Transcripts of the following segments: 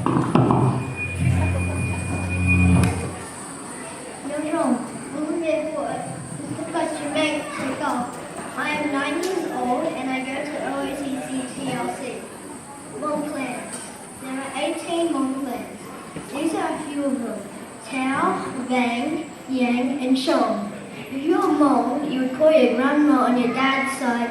I am 9 years old and I go to OACC TLC. Hmong clans. There are 18 Hmong clans. These are a few of them. Tao, Vang, Yang, and Shong. If you're Hmong, you would call your grandma on your dad's side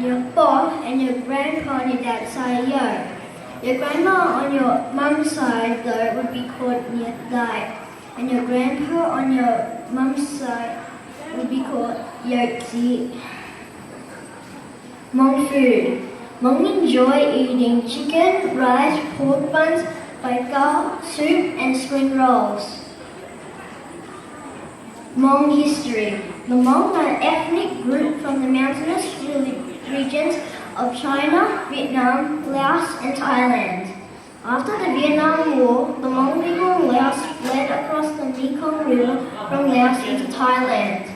your Bo and your grandpa on your dad's side Yo. Your grandma on your mum's side though would be called Nyat Dai, and your grandpa on your mum's side would be called Yotzi. Hmong food. Hmong enjoy eating chicken, rice, pork buns, baikal, soup and spring rolls. Hmong history. The Hmong are an ethnic group from the mountainous regions of China, Vietnam, Laos and Thailand. After the Vietnam War, the Hmong people in Laos fled across the Mekong River from Laos into Thailand.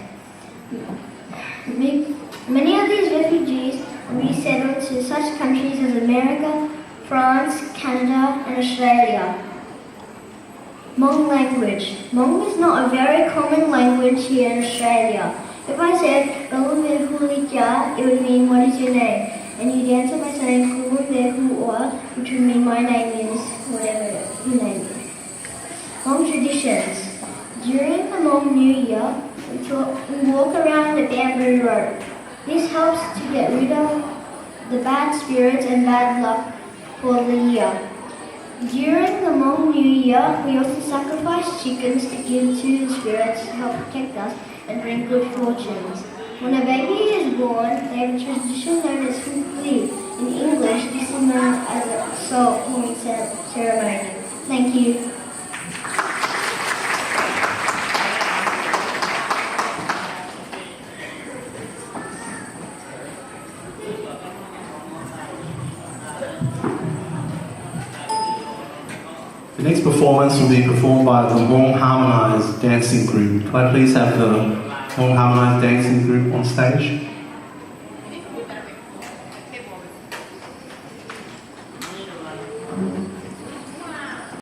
Many of these refugees resettled to such countries as America, France, Canada and Australia. Hmong language. Hmong is not a very common language here in Australia. If I said, it would mean, what is your name? And you'd answer by saying, which would mean my name is whatever your name is. Hmong traditions. During the Hmong New Year, we walk around the bamboo rope. This helps to get rid of the bad spirits and bad luck for the year. During the Hmong New Year, we also sacrifice chickens to give to the spirits to help protect us and bring good fortunes. When a baby is born, they have a tradition known as Hukli. In English, this is known as a salt pouring ceremony. Thank you. The next performance will be performed by the Hmong Harmonised Dancing Group. Could I please have the Hmong Harmonised Dancing Group on stage?